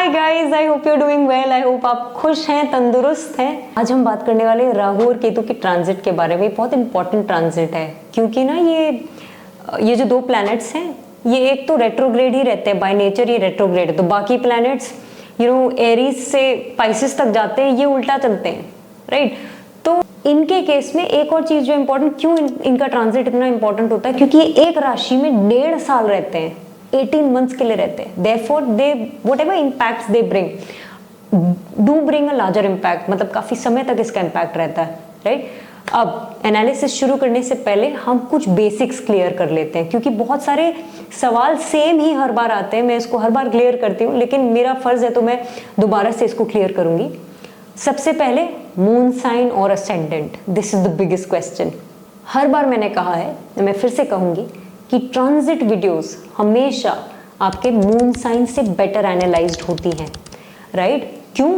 Hi guys, I hope you doing well. I hope आप खुश हैं, तंदुरुस्त हैं। आज हम बात करने वाले राहु और केतु की ट्रांजिट के बारे में। बहुत इंपॉर्टेंट ट्रांजिट है क्योंकि ना ये जो दो प्लैनेट्स हैं ये एक तो रेट्रोग्रेड ही रहते हैं, बाय नेचर ये रेट्रोग्रेड है। तो बाकी प्लैनेट्स एरीज से पाइसेस तक जाते हैं, ये उल्टा चलते हैं, राइट। तो इनके केस में एक और चीज जो इम्पोर्टेंट, क्यों इनका ट्रांजिट इतना इंपॉर्टेंट होता है, क्योंकि ये एक राशि में 1.5 साल रहते हैं, 18 मंथ्स के लिए रहते हैं। Therefore they whatever impacts they bring do bring a larger impact, मतलब काफी समय तक इसका इम्पैक्ट रहता है, राइट। अब एनालिसिस शुरू करने से पहले हम कुछ बेसिक्स क्लियर कर लेते हैं, क्योंकि बहुत सारे सवाल सेम ही हर बार आते हैं। मैं इसको हर बार क्लियर करती हूँ, लेकिन मेरा फर्ज है तो मैं दोबारा से इसको क्लियर करूंगी। सबसे पहले मून साइन और ascendant, this is the biggest question. हर बार मैंने कहा है, मैं फिर से कहूंगी कि ट्रांजिट वीडियोस हमेशा आपके मून साइन से बेटर एनालाइज्ड होती हैं, राइट। क्यों?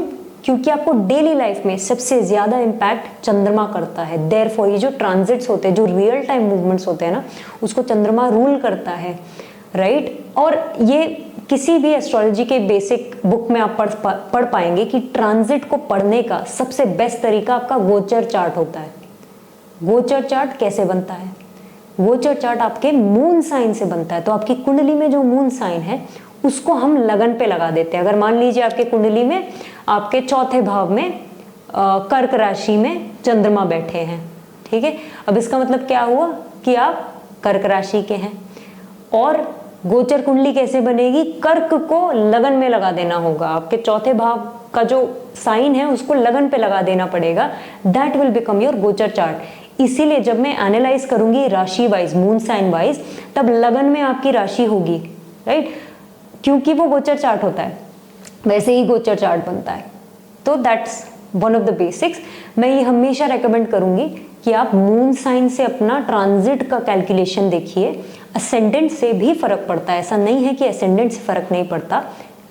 क्योंकि आपको डेली लाइफ में सबसे ज्यादा इम्पैक्ट चंद्रमा करता है। देयरफॉर ये जो ट्रांजिट्स होते हैं, जो रियल टाइम मूवमेंट्स होते हैं ना, उसको चंद्रमा रूल करता है, राइट। और ये किसी भी एस्ट्रोलॉजी के बेसिक बुक में आप पढ़ पाएंगे कि ट्रांजिट को पढ़ने का सबसे बेस्ट तरीका आपका गोचर चार्ट होता है। गोचर चार्ट कैसे बनता है? गोचर चार्ट आपके मून साइन से बनता है। तो आपकी कुंडली में जो मून साइन है उसको हम लगन पे लगा देते हैं। अगर मान लीजिए आपके कुंडली में आपके चौथे भाव में कर्क राशि में चंद्रमा बैठे हैं, ठीक है। अब इसका मतलब क्या हुआ कि आप कर्क राशि के हैं, और गोचर कुंडली कैसे बनेगी? कर्क को लगन में लगा देना होगा। आपके चौथे भाव का जो साइन है उसको लगन पे लगा देना पड़ेगा। दैट विल बिकम योर गोचर चार्ट। इसीलिए जब मैं एनालाइज करूंगी राशि वाइज, मून साइन वाइज, तब लगन में आपकी राशि होगी, राइट, क्योंकि वो गोचर चार्ट होता है, वैसे ही गोचर चार्ट बनता है। तो that's one of the basics. मैं ये हमेशा रेकमेंड करूंगी कि आप मून साइन से अपना ट्रांजिट का कैलकुलेशन देखिए। असेंडेंट से भी फर्क पड़ता है, ऐसा नहीं है कि असेंडेंट से फर्क नहीं पड़ता,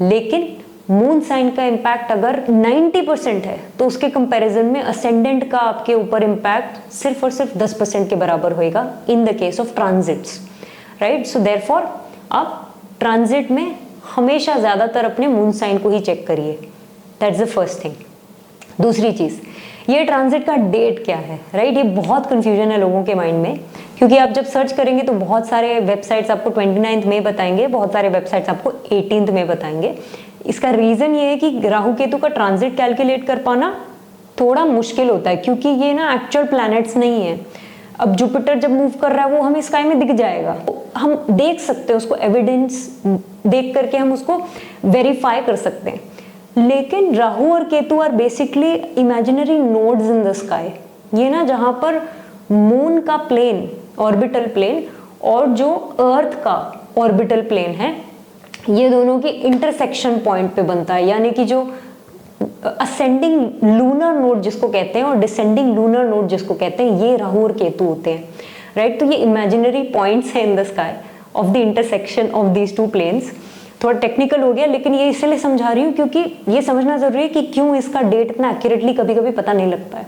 लेकिन मून साइन का इम्पैक्ट अगर 90% है तो उसके कंपैरिजन में असेंडेंट का आपके ऊपर इम्पैक्ट सिर्फ और सिर्फ 10% के बराबर होएगा in the case of transits, right. So therefore आप ट्रांजिट में हमेशा ज्यादातर अपने मून साइन को ही चेक करिए। That's the first thing. दूसरी चीज, ये ट्रांजिट का डेट क्या है, राइट। ये बहुत कंफ्यूजन है लोगों के माइंड में, क्योंकि आप जब सर्च करेंगे तो बहुत सारे वेबसाइट्स आपको 29 मई बताएंगे, बहुत सारे वेबसाइट्स आपको 18 मई बताएंगे। इसका रीजन ये है कि राहु केतु का ट्रांजिट कैलकुलेट कर पाना थोड़ा मुश्किल होता है, क्योंकि ये ना एक्चुअल प्लैनेट्स नहीं है। अब जुपिटर जब मूव कर रहा है वो हमें स्काई में दिख जाएगा, हम देख सकते हैं उसको, एविडेंस देख करके हम उसको वेरीफाई कर सकते हैं। लेकिन राहु और Ketu are basically imaginary nodes in the sky. ये ना जहां पर मून का प्लेन, ऑर्बिटल प्लेन, और जो अर्थ का ऑर्बिटल प्लेन है, ये दोनों की इंटरसेक्शन पॉइंट पे बनता है। यानी कि जो असेंडिंग लूनर नोड जिसको कहते हैं और डिसेंडिंग लूनर नोड जिसको कहते हैं, ये राहु और केतु होते हैं, राइट। तो ये इमेजिनरी पॉइंट्स हैं in the sky of the intersection of these two planes. थोड़ा टेक्निकल हो गया, लेकिन ये इसलिए समझा रही हूँ क्योंकि ये समझना जरूरी है कि क्यों इसका डेट इतना एक्यूरेटली कभी कभी पता नहीं लगता है।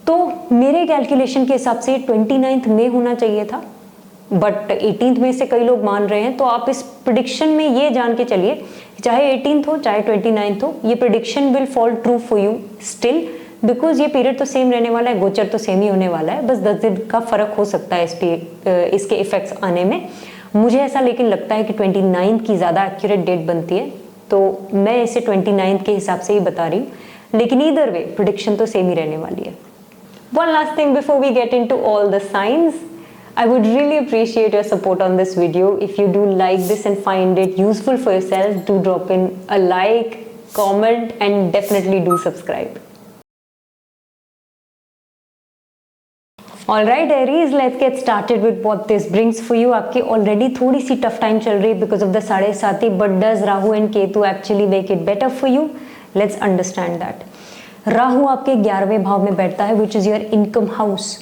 तो मेरे कैलकुलेशन के हिसाब से 29 मई होना चाहिए था, बट 18 में से कई लोग मान रहे हैं। तो आप इस प्रिडिक्शन में ये जान के चलिए, चाहे 18 हो चाहे 29 हो, ये prediction will fall true for you still, because ये पीरियड तो सेम रहने वाला है, गोचर तो सेम ही होने वाला है, बस 10 दिन का फर्क हो सकता है इसके इफेक्ट्स आने में। मुझे ऐसा लेकिन लगता है कि 29 की ज़्यादा एक्यूरेट डेट बनती है, तो मैं इसे 29 के हिसाब से ही बता रही हूँ, लेकिन ईदर वे प्रिडिक्शन तो सेम ही रहने वाली है। One last thing before we get into all the signs, I would really appreciate your support on this video. If you do like this and find it useful for yourself, do drop in a like, comment, and definitely do subscribe. Alright Aries, let's get started with what this brings for you. आपकी already थोड़ी सी tough time चल रही है because of the साढ़े साथी, but does Rahu and Ketu actually make it better for you? Let's understand that. Rahu आपके 11वें भाव में बैठता है, which is your income house.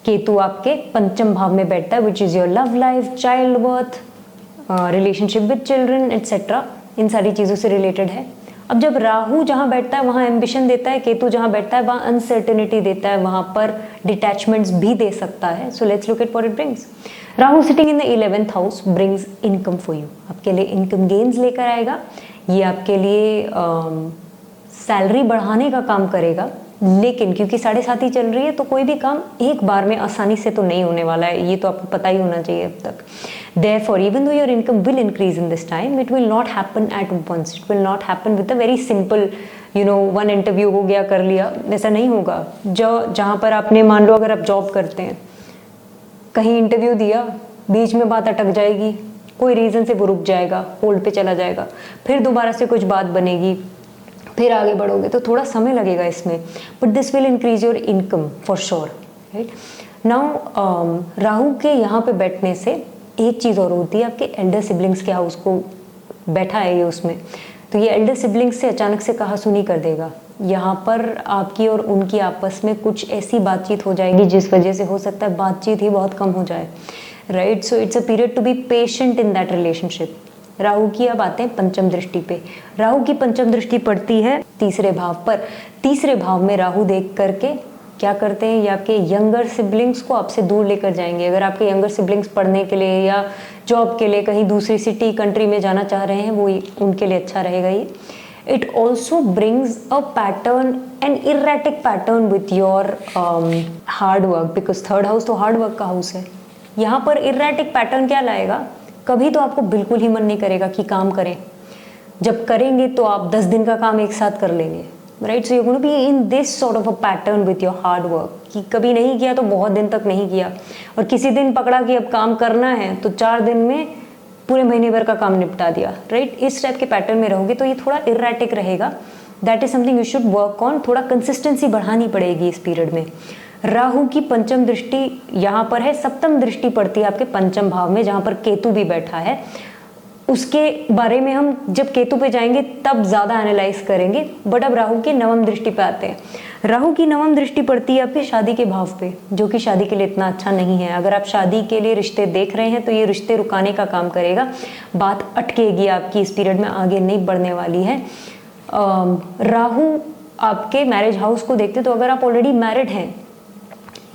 Ketu आपके 5वें भाव में बैठता है, which is your love life, child birth, relationship with children et cetera, इन सारी चीजों से रिलेटेड है। अब जब राहु जहां बैठता है वहां एम्बिशन देता है, केतु जहां बैठता है वहां अनसर्टेनिटी देता है, वहां पर डिटैचमेंट्स भी दे सकता है। So let's look at what it brings. Rahu sitting in the 11th house brings income for you, आपके लिए इनकम गेन्स लेकर आएगा। ये आपके लिए सैलरी बढ़ाने का काम करेगा, लेकिन क्योंकि 7.5 ही चल रही है तो कोई भी काम एक बार में आसानी से तो नहीं होने वाला है, ये तो आपको पता ही होना चाहिए अब तक। Therefore, even though your income will increase in this time, it will not happen at once. It will not happen with a very simple, one interview हो गया, कर लिया, ऐसा नहीं होगा। जहाँ पर आपने, मान लो अगर आप जॉब करते हैं, कहीं इंटरव्यू दिया, बीच में बात अटक जाएगी, कोई रीज़न से वो रुक जाएगा, होल्ड पे चला जाएगा, फिर दोबारा से कुछ बात बनेगी, फिर आगे बढ़ोगे, तो थोड़ा समय लगेगा इसमें, but this will increase your income for sure, right. Now Rahu के यहाँ पे बैठने से एक चीज़ और होती है, आपके एल्डर सिबलिंग्स के हाउस को बैठा है ये उसमें, तो ये एल्डर सिबलिंग्स से अचानक से कहा सुनी कर देगा। यहाँ पर आपकी और उनकी आपस में कुछ ऐसी बातचीत हो जाएगी जिस वजह से हो सकता है बातचीत ही बहुत कम हो जाए, right. So it's a period to be patient in that relationship. Rahu की अब आते हैं पंचम दृष्टि पे। राहु की पंचम दृष्टि पड़ती है तीसरे भाव पर। तीसरे भाव में राहु देख करके क्या करते हैं, ये आपके यंगर सिबलिंग्स को आपसे दूर लेकर जाएंगे। अगर आपके यंगर सिबलिंग्स पढ़ने के लिए या जॉब के लिए कहीं दूसरी सिटी कंट्री में जाना चाह रहे हैं, वो उनके लिए अच्छा रहेगा ये। It also brings a pattern, an erratic pattern with your hard work, because third house तो हार्ड वर्क का हाउस है। यहाँ पर इरेटिक पैटर्न क्या लाएगा, कभी तो आपको बिल्कुल ही मन नहीं करेगा कि काम करें, जब करेंगे तो आप 10 दिन का काम एक साथ कर लेंगे, right. So you gonna be in this sort of a pattern with your hard work, कि कभी नहीं किया तो बहुत दिन तक नहीं किया, और किसी दिन पकड़ा कि अब काम करना है तो 4 दिन में पूरे महीने भर का काम निपटा दिया, राइट। इस टाइप के पैटर्न में रहोगे तो ये थोड़ा इरेटिक रहेगा। That is something you should work on, थोड़ा कंसिस्टेंसी बढ़ानी पड़ेगी इस पीरियड में। राहु की पंचम दृष्टि यहाँ पर है, सप्तम दृष्टि पड़ती है आपके पंचम भाव में, जहाँ पर केतु भी बैठा है। उसके बारे में हम जब केतु पे जाएंगे तब ज़्यादा एनालाइज करेंगे, बट अब राहु के नवम दृष्टि पे आते हैं। राहु की नवम दृष्टि पड़ती है आपके शादी के भाव पे, जो कि शादी के लिए इतना अच्छा नहीं है। अगर आप शादी के लिए रिश्ते देख रहे हैं तो ये रिश्ते रुकाने का काम करेगा, बात अटकेगी आपकी, इस पीरियड में आगे नहीं बढ़ने वाली है। राहु आपके मैरिज हाउस को देखते, तो अगर आप ऑलरेडी मैरिड हैं,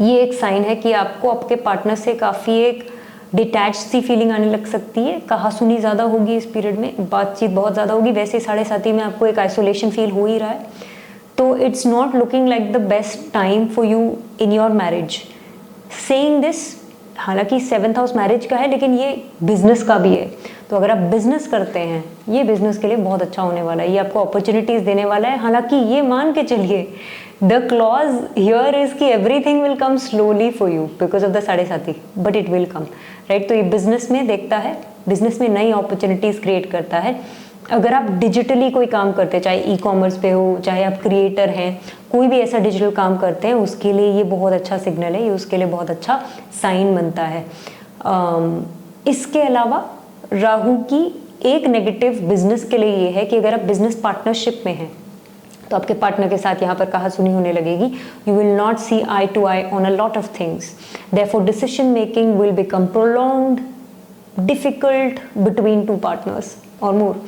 ये एक साइन है कि आपको आपके पार्टनर से काफ़ी एक डिटैच सी फीलिंग आने लग सकती है, कहा सुनी ज़्यादा होगी इस पीरियड में, बातचीत बहुत ज़्यादा होगी। वैसे 7.5 में आपको एक आइसोलेशन फील हो ही रहा है, तो it's not looking like the best time for you in your marriage. Saying this, हालांकि 7th हाउस मैरिज का है, लेकिन ये बिजनेस का भी है, तो अगर आप बिजनेस करते हैं, ये बिजनेस के लिए बहुत अच्छा होने वाला है, ये आपको अपॉर्चुनिटीज़ देने वाला है। हालांकि ये मान के चलिए, द क्लॉज हियर इज कि everything will come slowly for you because of the 7.5, but it will come, right. तो ये बिजनेस में देखता है, बिजनेस में नई अपॉर्चुनिटीज़ क्रिएट करता है। अगर आप डिजिटली कोई काम करते हैं, चाहे ई कॉमर्स पे हो, चाहे आप क्रिएटर हैं, कोई भी ऐसा डिजिटल काम करते हैं, उसके लिए ये बहुत अच्छा सिग्नल है, ये उसके लिए बहुत अच्छा साइन बनता है। इसके अलावा राहु की एक नेगेटिव बिजनेस के लिए ये है कि अगर आप बिजनेस पार्टनरशिप में हैं तो आपके पार्टनर के साथ यहाँ पर कहा सुनी होने लगेगी। You will not see eye to eye on a lot of things, therefore decision making will become prolonged, difficult between 2 partners और मोर,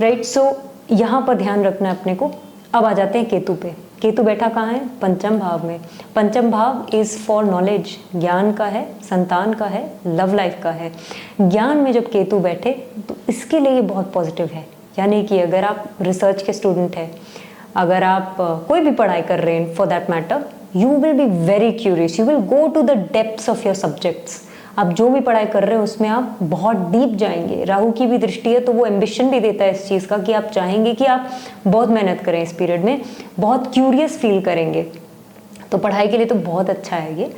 राइट। सो यहाँ पर ध्यान रखना है अपने को। अब आ जाते हैं केतु पे। केतु बैठा कहाँ है, पंचम भाव में। पंचम भाव इज़ फॉर नॉलेज, ज्ञान का है, संतान का है, लव लाइफ का है। ज्ञान में जब केतु बैठे तो इसके लिए ये बहुत पॉजिटिव है, यानी कि अगर आप रिसर्च के स्टूडेंट हैं, अगर आप कोई भी पढ़ाई कर रहे हैं for that matter, you will be very curious, you will go to the depths of your subjects. आप जो भी पढ़ाई कर रहे हैं उसमें आप बहुत डीप जाएंगे। राहु की भी दृष्टि है तो वो एम्बिशन भी देता है इस चीज़ का कि आप चाहेंगे कि आप बहुत मेहनत करें इस पीरियड में, बहुत क्यूरियस फील करेंगे, तो पढ़ाई के लिए तो बहुत अच्छा है ये।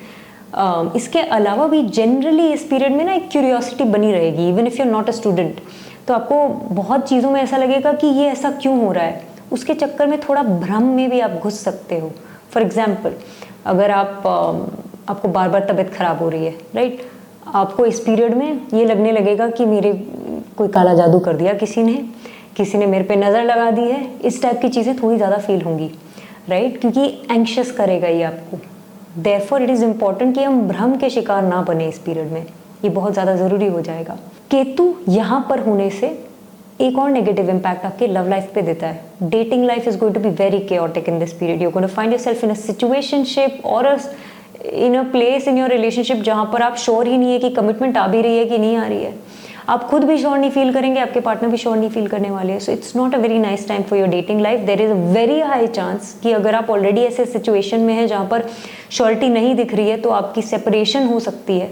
इसके अलावा भी जनरली इस पीरियड में ना एक क्यूरियोसिटी बनी रहेगी, even if you are not a student, तो आपको बहुत चीज़ों में ऐसा लगेगा कि ये ऐसा क्यों हो रहा है, उसके चक्कर में थोड़ा भ्रम में भी आप घुस सकते हो। फॉर एग्जाम्पल, अगर आपको बार बार तबीयत खराब हो रही है, राइट, आपको इस पीरियड में ये लगने लगेगा कि मेरे कोई काला जादू कर दिया किसी ने मेरे पे नज़र लगा दी है, इस टाइप की चीज़ें थोड़ी ज़्यादा फील होंगी, राइट, क्योंकि एंक्शस करेगा ये आपको। देयरफॉर इट इज़ इम्पॉर्टेंट कि हम भ्रम के शिकार ना बने इस पीरियड में, ये बहुत ज़्यादा ज़रूरी हो जाएगा। केतु यहाँ पर होने से एक और नेगेटिव इम्पैक्ट आपके लव लाइफ पे देता है। Dating life is going to be very chaotic in this period. You going to find yourself in a situationship और in a place in your relationship जहाँ पर आप श्योर ही नहीं है कि कमिटमेंट आ भी रही है कि नहीं आ रही है। आप खुद भी श्योर नहीं फील करेंगे, आपके पार्टनर भी श्योर नहीं फील करने वाले हैं. So it's not a very nice time for your dating life. There is a very high chance कि अगर आप ऑलरेडी ऐसे सिचुएशन में हैं जहाँ पर श्योरिटी नहीं दिख रही है तो आपकी सेपरेशन हो सकती है.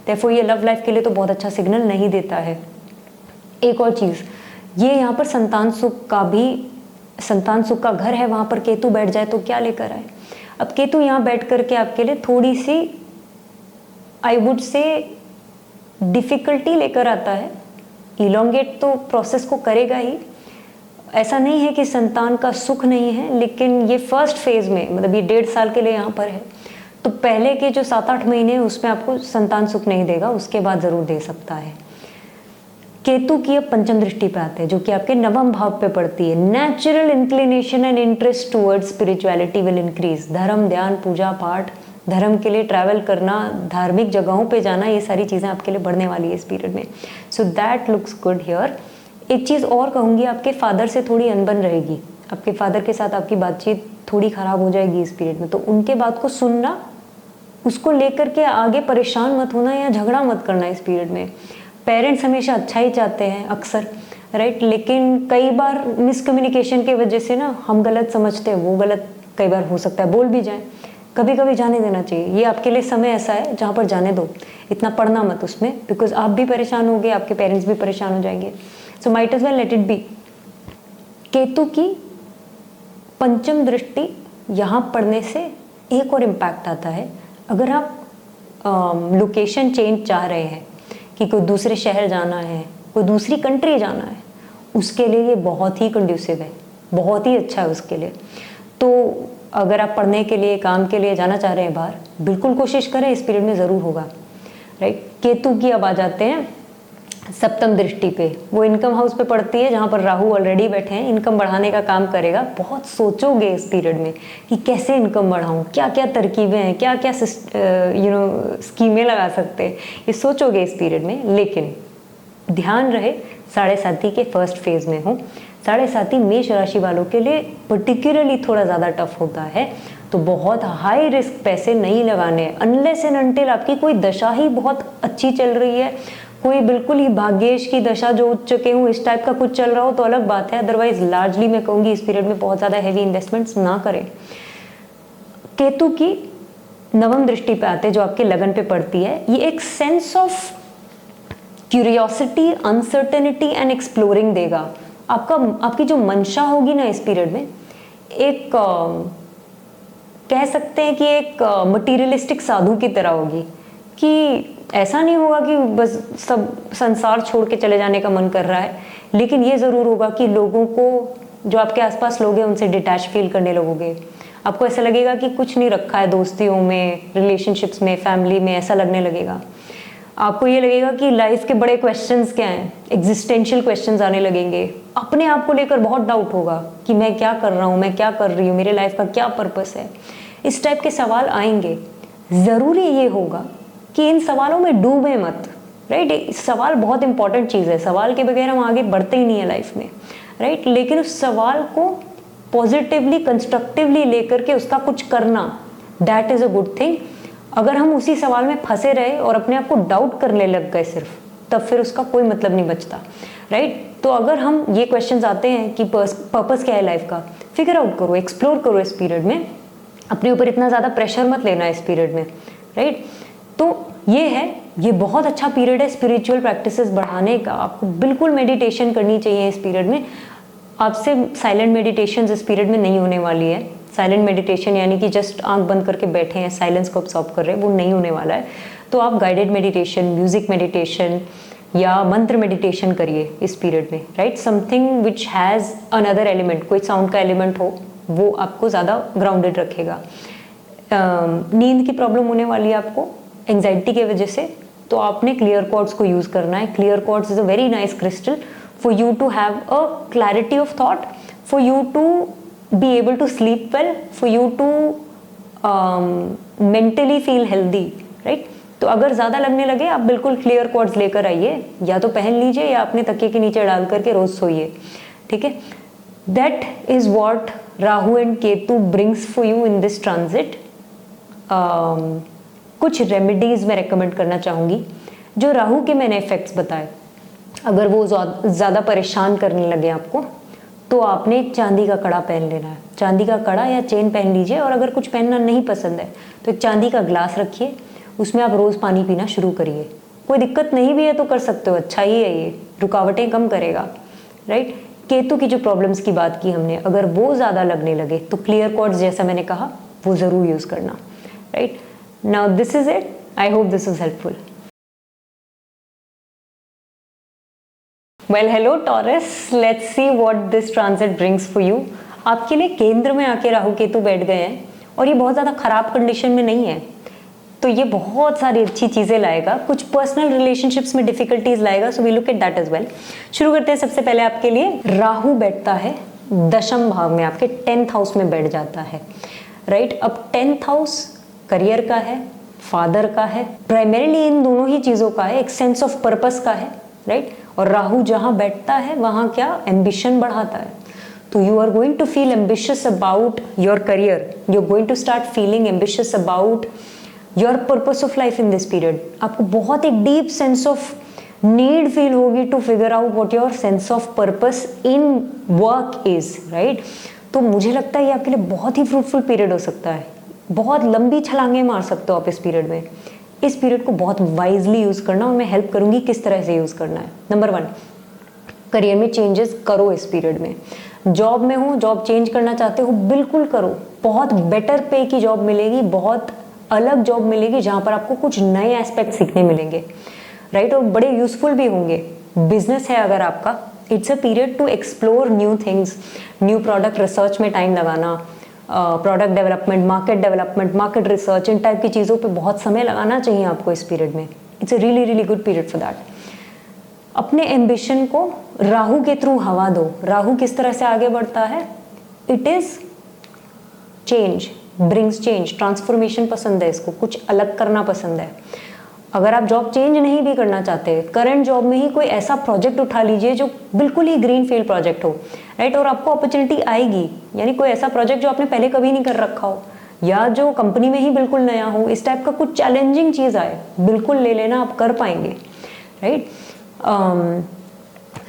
देयरफॉर ये लव लाइफ के लिए तो बहुत अच्छा सिग्नल नहीं देता है. एक और चीज़, ये यहाँ पर संतान सुख का घर है, वहाँ पर केतु बैठ जाए तो क्या लेकर आए. अब केतु यहाँ बैठ करके आपके लिए थोड़ी सी आई वुड से डिफ़िकल्टी लेकर आता है. इलोंगेट तो प्रोसेस को करेगा ही, ऐसा नहीं है कि संतान का सुख नहीं है, लेकिन ये फर्स्ट फेज में मतलब ये 1.5 साल के लिए यहाँ पर है. तो पहले के जो 7-8 महीने उसमें आपको संतान सुख नहीं देगा, उसके बाद ज़रूर दे सकता है. केतु की अब पंचम दृष्टि पे आते हैं जो कि आपके नवम भाव पे पड़ती है. Natural inclination and interest towards spirituality will increase. धर्म, ध्यान, पूजा पाठ, धर्म के लिए ट्रैवल करना, धार्मिक जगहों पे जाना, ये सारी चीज़ें आपके लिए बढ़ने वाली है इस पीरियड में. So that looks good here. एक चीज़ और कहूँगी, आपके फादर से थोड़ी अनबन रहेगी. आपके फादर के साथ आपकी बातचीत थोड़ी ख़राब हो जाएगी इस पीरियड में. तो उनके बात को सुनना, उसको लेकर के आगे परेशान मत होना या झगड़ा मत करना इस पीरियड में. पेरेंट्स हमेशा अच्छा ही चाहते हैं अक्सर, राइट, लेकिन कई बार मिसकम्युनिकेशन की वजह से ना हम गलत समझते हैं, वो गलत कई बार हो सकता है, बोल भी जाए. कभी कभी जाने देना चाहिए. ये आपके लिए समय ऐसा है जहाँ पर जाने दो, इतना पढ़ना मत उसमें, बिकॉज आप भी परेशान होगे, आपके पेरेंट्स भी परेशान हो जाएंगे. So might as well let it be. Ketu की पंचम दृष्टि यहाँ पड़ने से एक और इम्पैक्ट आता है. अगर आप लोकेशन चेंज चाह रहे हैं कि कोई दूसरे शहर जाना है, कोई दूसरी कंट्री जाना है, उसके लिए ये बहुत ही कंड्यूसिव है, बहुत ही अच्छा है उसके लिए. तो अगर आप पढ़ने के लिए, काम के लिए जाना चाह रहे हैं बाहर, बिल्कुल कोशिश करें, इस पीरियड में ज़रूर होगा, राइट. केतु की अब आ जाते हैं सप्तम दृष्टि पे. वो इनकम हाउस पे पड़ती है जहाँ पर राहु ऑलरेडी बैठे हैं. इनकम बढ़ाने का काम करेगा. बहुत सोचोगे इस पीरियड में कि कैसे इनकम बढ़ाऊँ, क्या क्या तरकीबें हैं, क्या क्या स्कीमें लगा सकते हैं, ये सोचोगे इस पीरियड में. लेकिन ध्यान रहे, 7.5 के फर्स्ट फेज में हो. 7.5 मेष राशि वालों के लिए पर्टिकुलरली थोड़ा ज़्यादा टफ होता है. तो बहुत हाई रिस्क पैसे नहीं लगाने, अनलेस एंड अनटिल आपकी कोई दशा ही बहुत अच्छी चल रही है, कोई बिल्कुल ही भाग्येश की दशा जो उठ चुके हूँ इस टाइप का कुछ चल रहा हो तो अलग बात है. अदरवाइज लार्जली मैं कहूँगी इस पीरियड में बहुत ज़्यादा हैवी इन्वेस्टमेंट्स ना करें. केतु की नवम दृष्टि पे आते जो आपके लगन पे पड़ती है, ये एक sense of curiosity, uncertainty and exploring देगा. आपकी जो मंशा होगी ना इस पीरियड में, एक कह सकते हैं कि एक मटीरियलिस्टिक साधु की तरह होगी. कि ऐसा नहीं होगा कि बस सब संसार छोड़ के चले जाने का मन कर रहा है, लेकिन ये ज़रूर होगा कि लोगों को, जो आपके आसपास लोग हैं, उनसे डिटैच फील करने लगोगे. आपको ऐसा लगेगा कि कुछ नहीं रखा है दोस्तियों में, रिलेशनशिप्स में, फैमिली में, ऐसा लगने लगेगा. आपको ये लगेगा कि लाइफ के बड़े क्वेश्चंस क्या हैं, एग्जिस्टेंशियल क्वेश्चंस आने लगेंगे. अपने आप को लेकर बहुत डाउट होगा कि मैं क्या कर रहा हूँ, मैं क्या कर रही हूँ, मेरे लाइफ का क्या पर्पस है. इस टाइप के सवाल आएंगे. ज़रूरी ये होगा कि इन सवालों में डूबे मत, राइट. सवाल बहुत इंपॉर्टेंट चीज़ है, सवाल के बगैर हम आगे बढ़ते ही नहीं है लाइफ में, राइट. लेकिन उस सवाल को पॉजिटिवली, कंस्ट्रक्टिवली लेकर के उसका कुछ करना, that is a good thing. अगर हम उसी सवाल में फंसे रहे और अपने आप को डाउट करने लग गए सिर्फ, तब फिर उसका कोई मतलब नहीं बचता, राइट. तो अगर हम ये क्वेश्चंस आते हैं कि पर्पस क्या है लाइफ का, फिगर आउट करो, एक्सप्लोर करो इस पीरियड में. अपने ऊपर इतना ज़्यादा प्रेशर मत लेना इस पीरियड में, राइट. तो ये है, ये बहुत अच्छा पीरियड है स्पिरिचुअल प्रैक्टिसेस बढ़ाने का. आपको बिल्कुल मेडिटेशन करनी चाहिए इस पीरियड में. आपसे साइलेंट मेडिटेशन इस पीरियड में नहीं होने वाली है. साइलेंट मेडिटेशन यानी कि जस्ट आंख बंद करके बैठे हैं, साइलेंस को ऑब्जर्व कर रहे हैं, वो नहीं होने वाला है. तो आप गाइडेड मेडिटेशन, म्यूजिक मेडिटेशन या मंत्र मेडिटेशन करिए इस पीरियड में, right. Something which has another element, कोई साउंड का एलिमेंट हो, वो आपको ज़्यादा ग्राउंडेड रखेगा. नींद की प्रॉब्लम होने वाली है आपको एंजाइटी की वजह से, तो आपने क्लियर क्वार्ट्ज को यूज़ करना है. Clear quartz is a very nice crystal for you to have a clarity of thought, for you to be able to sleep well, for you to mentally feel healthy, right. तो अगर ज़्यादा लगने लगे, आप बिल्कुल clear quartz लेकर आइए, या तो पहन लीजिए या अपने तकिए के नीचे डाल करके रोज़ सोइए, ठीक है. That is what Rahu and Ketu brings for you in this transit. कुछ रेमेडीज़ मैं रेकमेंड करना चाहूँगी. जो राहु के मैंने इफेक्ट्स बताए, अगर वो ज़्यादा परेशान करने लगे आपको, तो आपने एक चांदी का कड़ा पहन लेना है। चांदी का कड़ा या चेन पहन लीजिए, और अगर कुछ पहनना नहीं पसंद है तो एक चांदी का ग्लास रखिए, उसमें आप रोज़ पानी पीना शुरू करिए। कोई दिक्कत नहीं भी है तो कर सकते हो, अच्छा ही है, ये रुकावटें कम करेगा, राइट। केतु की जो प्रॉब्लम्स की बात की हमने, अगर वो ज़्यादा लगने लगे तो क्लियर कॉर्ड्स, जैसा मैंने कहा, वो ज़रूर यूज़ करना, right. Now this is it, I hope this is helpful. Well hello taurus, let's see what this transit brings for you. आपके लिए केंद्र में आके राहु केतु बैठ गए हैं, और ये बहुत ज़्यादा खराब कंडीशन में नहीं है, तो ये बहुत सारी अच्छी चीज़ें लाएगा। कुछ पर्सनल रिलेशनशिप्स में डिफिकल्टीज लाएगा, so we look at that as well. शुरू करते हैं। सबसे पहले आपके लिए राहु बैठता है दशम भाव में, आपके 10th हाउस में बैठ जाता है, राइट। अब 10th हाउस करियर का है, फादर का है, प्राइमरीली इन दोनों ही चीज़ों का है, एक सेंस ऑफ पर्पस का है, राइट। और राहु जहाँ बैठता है वहाँ क्या, एम्बिशन बढ़ाता है। तो you are going to feel ambitious about your career, you are going to start feeling ambitious about your purpose of life in this period. आपको बहुत एक deep sense of need feel होगी to figure out what your sense of purpose in work is, right. तो मुझे लगता है ये आपके लिए बहुत ही फ्रूटफुल पीरियड हो सकता है, बहुत लंबी छलांगे मार सकते हो आप इस पीरियड में। इस पीरियड को बहुत वाइजली यूज़ करना, और मैं हेल्प करूँगी किस तरह से यूज़ करना है। नंबर 1, करियर में चेंजेस करो इस पीरियड में। जॉब में हो, जॉब चेंज करना चाहते हो, बिल्कुल करो। बहुत बेटर पे की जॉब मिलेगी, बहुत अलग जॉब मिलेगी, जहाँ पर आपको कुछ नए एस्पेक्ट सीखने मिलेंगे, राइट, और बड़े यूजफुल भी होंगे। बिजनेस है अगर आपका, it's a period to explore new things, new product research में टाइम लगाना, प्रोडक्ट डेवलपमेंट, मार्केट रिसर्च, इन टाइप की चीज़ों पे बहुत समय लगाना चाहिए आपको इस पीरियड में। It's a really really good period for that. अपने एम्बिशन को राहु के थ्रू हवा दो। राहु किस तरह से आगे बढ़ता है, it is change, brings change, transformation पसंद है इसको, कुछ अलग करना पसंद है। अगर आप जॉब चेंज नहीं भी करना चाहते, करंट जॉब में ही कोई ऐसा प्रोजेक्ट उठा लीजिए जो बिल्कुल ही ग्रीन फील्ड प्रोजेक्ट हो, राइट, और आपको अपॉर्चुनिटी आएगी। यानी कोई ऐसा प्रोजेक्ट जो आपने पहले कभी नहीं कर रखा हो, या जो कंपनी में ही बिल्कुल नया हो, इस टाइप का कुछ चैलेंजिंग चीज़ आए, बिल्कुल ले लेना, आप कर पाएंगे, right.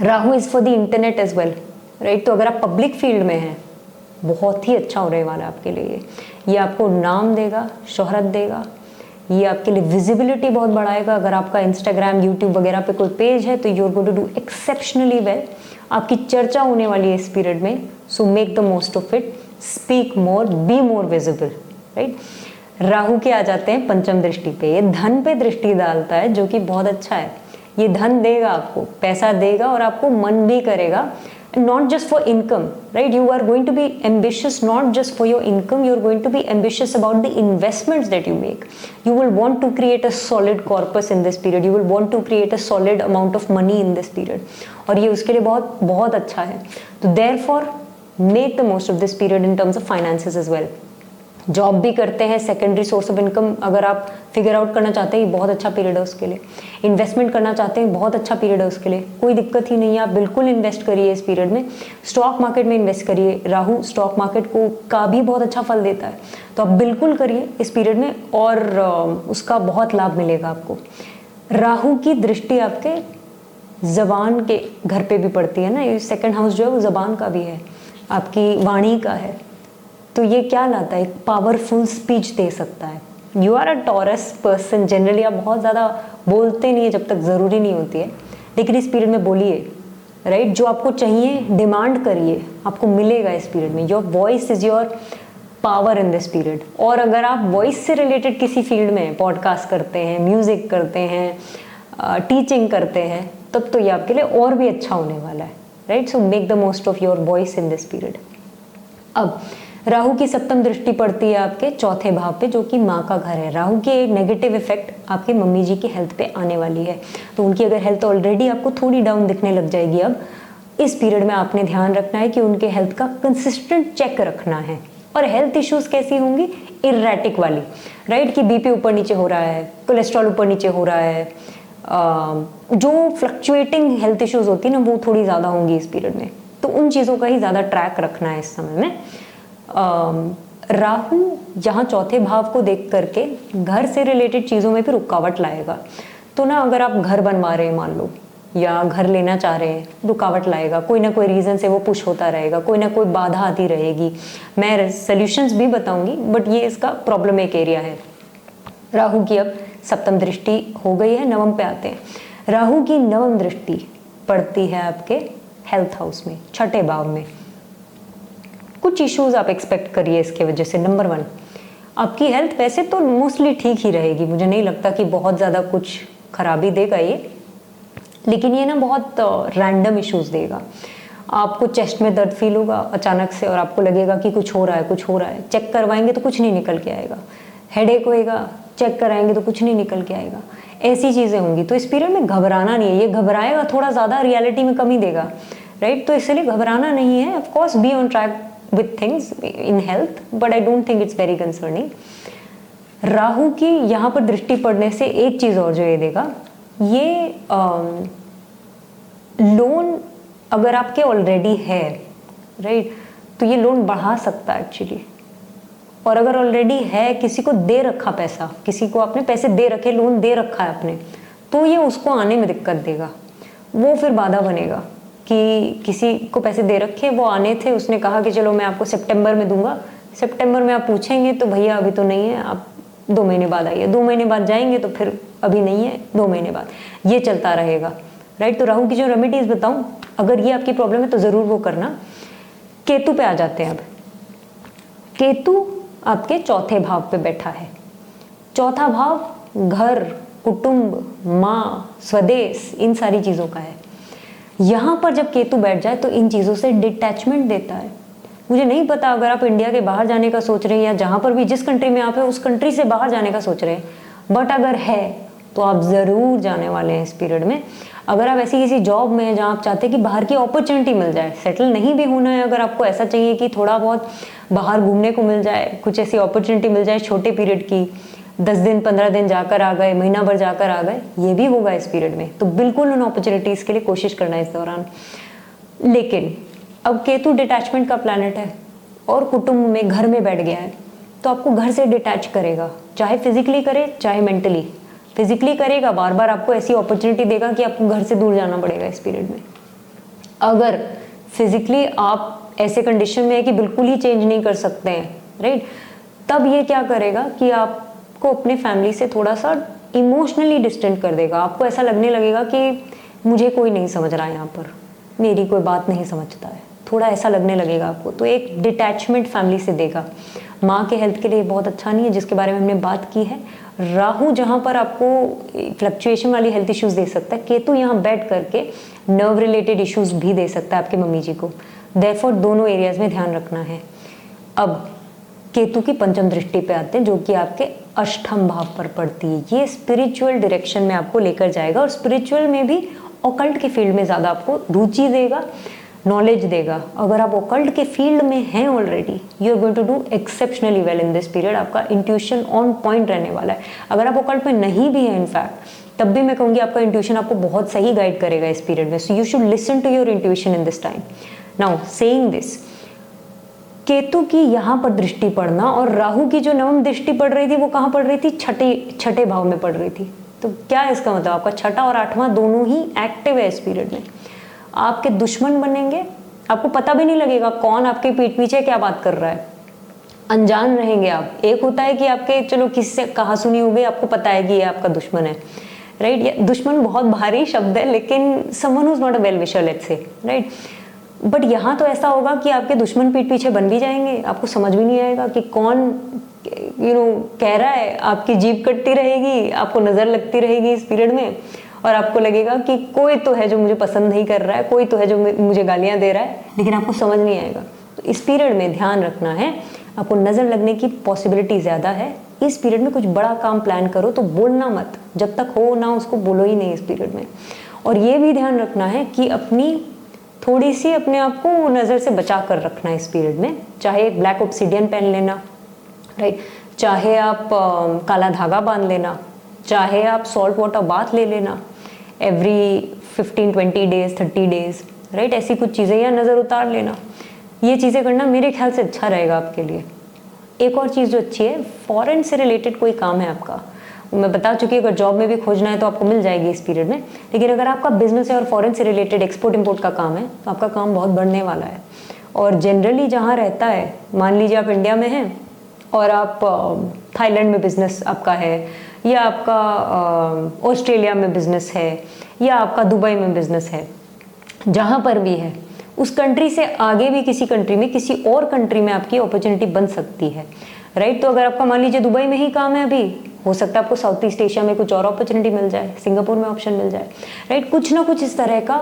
Rahu is for the internet as well, right. तो अगर आप पब्लिक फील्ड में हैं, बहुत ही अच्छा होने वाला है आपके लिए। ये आपको नाम देगा, शोहरत देगा, ये आपके लिए विजिबिलिटी बहुत बढ़ाएगा। अगर आपका इंस्टाग्राम, यूट्यूब वगैरह पे कोई पेज है तो you are going to do exceptionally well. आपकी चर्चा होने वाली है इस पीरियड में, so make the most of it, speak more, be more visible, right. Rahu के आ जाते हैं पंचम दृष्टि पे, ये धन पे दृष्टि डालता है, जो कि बहुत अच्छा है। ये धन देगा आपको, पैसा देगा, और आपको मन भी करेगा, not just for income, right? You are going to be ambitious not just for your income, you are going to be ambitious about the investments that you make. You will want to create a solid corpus in this period, you will want to create a solid amount of money in this period, और ये उसके लिए बहुत बहुत अच्छा है। तो therefore make the most of this period in terms of finances as well. Job भी करते हैं, सेकेंडरी सोर्स ऑफ इनकम अगर आप फिगर आउट करना चाहते हैं, बहुत अच्छा पीरियड है उसके लिए। इन्वेस्टमेंट करना चाहते हैं, बहुत अच्छा पीरियड है उसके लिए, कोई दिक्कत ही नहीं है, आप बिल्कुल इन्वेस्ट करिए इस पीरियड में। स्टॉक मार्केट में इन्वेस्ट करिए, राहु स्टॉक मार्केट को का भी बहुत अच्छा फल देता है, तो आप बिल्कुल करिए इस पीरियड में, और उसका बहुत लाभ मिलेगा आपको। राहु की दृष्टि आपके ज़बान के घर पे भी पड़ती है ना, ये सेकेंड हाउस जो है वो ज़बान का भी है, आपकी वाणी का है। तो ये क्या लाता है, एक पावरफुल स्पीच दे सकता है। You are a Taurus person, generally आप बहुत ज़्यादा बोलते नहीं है जब तक ज़रूरी नहीं होती है, लेकिन इस पीरियड में बोलिए, राइट। जो आपको चाहिए डिमांड करिए, आपको मिलेगा इस पीरियड में। Your voice is your power in this period. और अगर आप वॉइस से रिलेटेड किसी फील्ड में पॉडकास्ट करते हैं, म्यूज़िक करते हैं, टीचिंग करते हैं, तब तो ये आपके लिए और भी अच्छा होने वाला है, right. So make the most of your voice in this period. अब राहु की सप्तम दृष्टि पड़ती है आपके चौथे भाव पे, जो कि माँ का घर है। राहु के नेगेटिव इफेक्ट आपके मम्मी जी की हेल्थ पे आने वाली है, तो उनकी अगर हेल्थ ऑलरेडी आपको थोड़ी डाउन दिखने लग जाएगी, अब इस पीरियड में आपने ध्यान रखना है कि उनके हेल्थ का कंसिस्टेंट चेक रखना है। और हेल्थ इश्यूज कैसी होंगी, इरेटिक वाली, राइट, कि बीपी ऊपर नीचे हो रहा है, कोलेस्ट्रॉल ऊपर नीचे हो रहा है, जो फ्लक्चुएटिंग हेल्थ इश्यूज होती है ना, वो थोड़ी ज़्यादा होंगी इस पीरियड में। तो उन चीज़ों का ही ज़्यादा ट्रैक रखना है इस समय में। राहु यहाँ चौथे भाव को देख करके घर से रिलेटेड चीज़ों में भी रुकावट लाएगा। तो ना, अगर आप घर बनवा रहे हैं मान लो, या घर लेना चाह रहे हैं, रुकावट लाएगा, कोई ना कोई रीज़न से वो पुश होता रहेगा, कोई ना कोई बाधा आती रहेगी। मैं सॉल्यूशंस भी बताऊंगी, बट ये इसका प्रॉब्लम एक एरिया है। राहु की अब सप्तम दृष्टि हो गई है, नवम पे आते हैं। राहु की नवम दृष्टि पड़ती है आपके हेल्थ हाउस में, छठे भाव में। कुछ इश्यूज आप एक्सपेक्ट करिए इसके वजह से। नंबर 1, आपकी हेल्थ वैसे तो मोस्टली ठीक ही रहेगी, मुझे नहीं लगता कि बहुत ज़्यादा कुछ खराबी देगा ये, लेकिन ये ना बहुत रैंडम इश्यूज देगा। आपको चेस्ट में दर्द फील होगा अचानक से और आपको लगेगा कि कुछ हो रहा है, कुछ हो रहा है। चेक करवाएंगे तो कुछ नहीं निकल के आएगा। हेडेक होएगा, चेक कराएंगे तो कुछ नहीं निकल के आएगा। ऐसी चीज़ें होंगी। तो इस पीरियड में घबराना नहीं है। ये घबराएगा थोड़ा ज़्यादा, रियलिटी में कमी देगा, राइट। तो इसलिए घबराना नहीं है। Of course be on track with things in health, but I don't think it's very concerning. Rahu की यहाँ पर दृष्टि पड़ने से एक चीज़ और जो ये देगा, ये लोन अगर आपके ऑलरेडी है, राइट, तो ये लोन बढ़ा सकता है एक्चुअली। और अगर ऑलरेडी है, किसी को दे रखा पैसा, किसी को आपने पैसे दे रखे, लोन दे रखा है आपने, तो ये उसको आने में दिक्कत देगा। वो फिर बाधा बनेगा कि किसी को पैसे दे रखे, वो आने थे, उसने कहा कि चलो मैं आपको सितंबर में दूंगा। सितंबर में आप पूछेंगे तो भैया अभी तो नहीं है, आप 2 महीने बाद आइए। 2 महीने बाद जाएंगे तो फिर अभी नहीं है, 2 महीने बाद। ये चलता रहेगा, राइट। तो राहु की जो रेमेडीज बताऊं, अगर ये आपकी प्रॉब्लम है तो ज़रूर वो करना। केतु पे आ जाते हैं अब। केतु आपके चौथे भाव पे बैठा है। चौथा भाव घर, कुटुंब, माँ, स्वदेश, इन सारी चीज़ों का है। यहाँ पर जब केतु बैठ जाए तो इन चीज़ों से डिटैचमेंट देता है। मुझे नहीं पता अगर आप इंडिया के बाहर जाने का सोच रहे हैं या जहाँ पर भी जिस कंट्री में आप हैं उस कंट्री से बाहर जाने का सोच रहे हैं, बट अगर है तो आप ज़रूर जाने वाले हैं इस पीरियड में। अगर आप ऐसी किसी जॉब में हैं जहाँ आप चाहते हैं कि बाहर की अपॉर्चुनिटी मिल जाए, सेटल नहीं भी होना है, अगर आपको ऐसा चाहिए कि थोड़ा बहुत बाहर घूमने को मिल जाए, कुछ ऐसी अपॉर्चुनिटी मिल जाए छोटे पीरियड की, 10 दिन 15 दिन जाकर आ गए, महीना भर जाकर आ गए, ये भी होगा इस पीरियड में। तो बिल्कुल उन अपॉर्चुनिटीज़ के लिए कोशिश करना है इस दौरान। लेकिन अब केतु डिटैचमेंट का प्लैनेट है और कुटुंब में, घर में बैठ गया है, तो आपको घर से डिटैच करेगा, चाहे फिजिकली करे चाहे मेंटली। फिजिकली करेगा, बार बार आपको ऐसी अपॉर्चुनिटी देगा कि आपको घर से दूर जाना पड़ेगा इस पीरियड में। अगर फिजिकली आप ऐसे कंडीशन में है कि बिल्कुल ही चेंज नहीं कर सकते हैं, राइट, तब ये क्या करेगा कि आपको अपने फैमिली से थोड़ा सा इमोशनली डिस्टेंट कर देगा। आपको ऐसा लगने लगेगा कि मुझे कोई नहीं समझ रहा है, यहाँ पर मेरी कोई बात नहीं समझता है, थोड़ा ऐसा लगने लगेगा आपको। तो एक डिटैचमेंट फैमिली से देगा। माँ के हेल्थ के लिए बहुत अच्छा नहीं है, जिसके बारे में हमने बात की है। राहु जहाँ पर आपको फ्लक्चुएशन वाली हेल्थ इश्यूज दे सकता है, केतु यहाँ बैठ करके नर्व रिलेटेड इश्यूज भी दे सकता है आपके मम्मी जी को। देयरफॉर दोनों एरियाज में ध्यान रखना है। अब केतु की पंचम दृष्टि पे आते हैं, जो कि आपके अष्टम भाव पर पड़ती है। ये स्पिरिचुअल डायरेक्शन में आपको लेकर जाएगा और स्पिरिचुअल में भी ऑकल्ट के फील्ड में ज़्यादा आपको रुचि देगा, नॉलेज देगा। अगर आप ऑकल्ट के फील्ड में हैं already, you are going to do exceptionally well in this period. आपका इंट्यूशन ऑन पॉइंट रहने वाला है। अगर आप ऑकल्ट में नहीं भी हैं इनफैक्ट, तब भी मैं कहूँगी आपका इंट्यूशन आपको बहुत सही गाइड करेगा इस पीरियड में। So you should listen to your intuition in this time. Now saying this, Ketu की यहाँ पर दृष्टि पड़ना और राहु की जो नवम दृष्टि पड़ रही थी वो कहाँ पड़ रही थी? छठे भाव में पड़ रही थी। तो क्या है इसका मतलब? आपका छठा और आठवां दोनों ही एक्टिव है इस पीरियड में। आपके दुश्मन बनेंगे, आपको पता भी नहीं लगेगा कौन आपके पीठ पीछे क्या बात कर रहा है, अनजान रहेंगे आप। एक होता है कि आपके चलो किसी से कहा सुनी हो गई, आपको पता है कि ये आपका दुश्मन है, राइट। दुश्मन बहुत भारी शब्द है, लेकिन someone who is not a well wisher, let's say, right. But यहाँ तो ऐसा होगा कि आपके दुश्मन पीठ पीछे बन भी जाएंगे, आपको समझ भी नहीं आएगा कि कौन कह रहा है। आपकी जीभ कटती रहेगी, आपको नज़र लगती रहेगी इस पीरियड में, और आपको लगेगा कि कोई तो है जो मुझे पसंद नहीं कर रहा है, कोई तो है जो मुझे गालियाँ दे रहा है, लेकिन आपको समझ नहीं आएगा। तो इस पीरियड में ध्यान रखना है, आपको नज़र लगने की पॉसिबिलिटी ज़्यादा है। इस पीरियड में कुछ बड़ा काम प्लान करो तो बोलना मत, जब तक हो ना उसको बोलो ही नहीं इस पीरियड में। और ये भी ध्यान रखना है कि अपनी थोड़ी सी अपने आप को नज़र से बचा कर रखना है इस पीरियड में। चाहे ब्लैक ऑब्सिडियन पहन लेना, राइट, चाहे आप काला धागा बांध लेना, चाहे आप सॉल्ट वाटर बाथ ले लेना एवरी 15-20 डेज 30 डेज, राइट। ऐसी कुछ चीज़ें, या नज़र उतार लेना, ये चीज़ें करना मेरे ख्याल से अच्छा रहेगा आपके लिए। एक और चीज़ जो अच्छी है, फॉरेन से रिलेटेड कोई काम है आपका, मैं बता चुकी हूँ, अगर जॉब में भी खोजना है तो आपको मिल जाएगी इस पीरियड में। लेकिन अगर आपका बिजनेस है और फॉरेन से रिलेटेड एक्सपोर्ट इम्पोर्ट का काम है तो आपका काम बहुत बढ़ने वाला है। और जनरली जहाँ रहता है, मान लीजिए आप इंडिया में हैं और आप थाईलैंड में बिजनेस आपका है, या आपका ऑस्ट्रेलिया में बिजनेस है, या आपका दुबई में बिजनेस है, जहाँ पर भी है उस कंट्री से आगे भी किसी कंट्री में, किसी और कंट्री में आपकी अपॉर्चुनिटी बन सकती है, राइट। तो अगर आपका मान लीजिए दुबई में ही काम है अभी, हो सकता है आपको साउथ ईस्ट एशिया में कुछ और अपॉर्चुनिटी मिल जाए, सिंगापुर में ऑप्शन मिल जाए, राइट। कुछ ना कुछ इस तरह का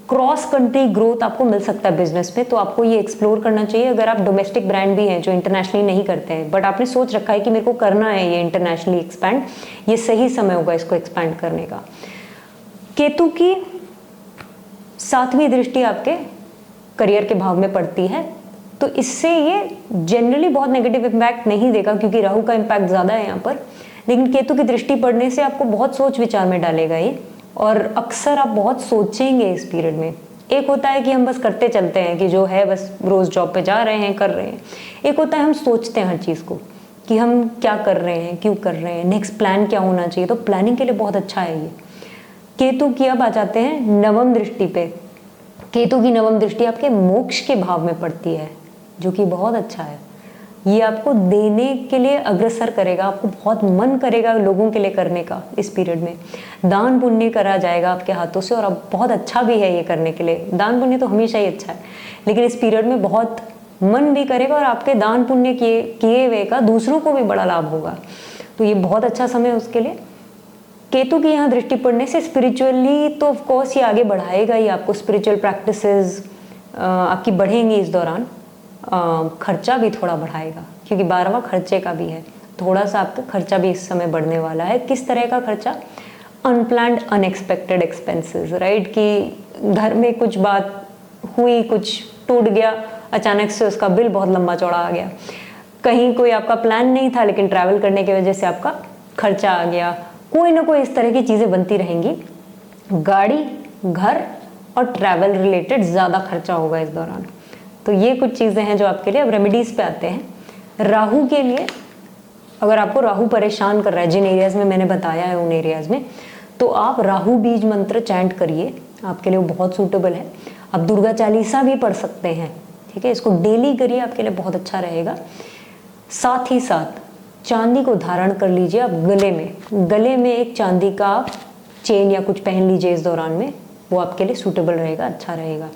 क्रॉस कंट्री ग्रोथ आपको मिल सकता है बिजनेस में। तो आपको ये एक्सप्लोर करना चाहिए। अगर आप डोमेस्टिक ब्रांड भी हैं जो इंटरनेशनली नहीं करते हैं, बट आपने सोच रखा है कि मेरे को करना है ये इंटरनेशनली एक्सपैंड, ये सही समय होगा इसको एक्सपैंड करने का। केतु की 7वीं दृष्टि आपके करियर के भाव में पड़ती है, तो इससे ये जनरली बहुत नेगेटिव इम्पैक्ट नहीं देगा क्योंकि राहु का इम्पैक्ट ज़्यादा है यहाँ पर। लेकिन केतु की दृष्टि पड़ने से आपको बहुत सोच विचार में डालेगा ये, और अक्सर आप बहुत सोचेंगे इस पीरियड में। एक होता है कि हम बस करते चलते हैं कि जो है बस रोज़ जॉब पे जा रहे हैं, कर रहे हैं। एक होता है हम सोचते हैं हर चीज़ को कि हम क्या कर रहे हैं, क्यों कर रहे हैं, नेक्स्ट प्लान क्या होना चाहिए। तो प्लानिंग के लिए बहुत अच्छा है ये। केतु की अब आ जाते हैं 9वीं दृष्टि पे। केतु की 9वीं दृष्टि आपके मोक्ष के भाव में पड़ती है, जो कि बहुत अच्छा है। ये आपको देने के लिए अग्रसर करेगा, आपको बहुत मन करेगा लोगों के लिए करने का। इस पीरियड में दान पुण्य करा जाएगा आपके हाथों से, और अब बहुत अच्छा भी है ये करने के लिए। दान पुण्य तो हमेशा ही अच्छा है, लेकिन इस पीरियड में बहुत मन भी करेगा और आपके दान पुण्य किए हुए का दूसरों को भी बड़ा लाभ होगा। तो ये बहुत अच्छा समय है उसके लिए। केतु की यहाँ दृष्टि पड़ने से स्पिरिचुअली तो ऑफ कोर्स ये आगे बढ़ाएगा ही आपको। स्पिरिचुअल प्रैक्टिसेस आपकी बढ़ेंगी इस दौरान। खर्चा भी थोड़ा बढ़ाएगा क्योंकि 12वां खर्चे का भी है। थोड़ा सा आपका खर्चा भी इस समय बढ़ने वाला है। किस तरह का खर्चा? Unplanned unexpected expenses, right. कि घर में कुछ बात हुई, कुछ टूट गया, अचानक से उसका बिल बहुत लंबा चौड़ा आ गया। कहीं कोई आपका प्लान नहीं था, लेकिन ट्रैवल करने की वजह से आपका खर्चा आ गया। कोई ना कोई इस तरह की चीज़ें बनती रहेंगी। गाड़ी, घर और ट्रैवल रिलेटेड ज़्यादा खर्चा होगा इस दौरान। तो ये कुछ चीज़ें हैं जो आपके लिए। अब रेमेडीज़ पे आते हैं। राहु के लिए, अगर आपको राहु परेशान कर रहा है जिन एरियाज़ में मैंने बताया है उन एरियाज़ में, तो आप राहु बीज मंत्र चैंट करिए, आपके लिए वो बहुत सूटेबल है। आप दुर्गा चालीसा भी पढ़ सकते हैं, ठीक है। इसको डेली करिए, आपके लिए बहुत अच्छा रहेगा। साथ ही साथ चांदी को धारण कर लीजिए आप गले में एक चांदी का चेन या कुछ पहन लीजिए इस दौरान में, वो आपके लिए सूटेबल रहेगा, अच्छा रहेगा।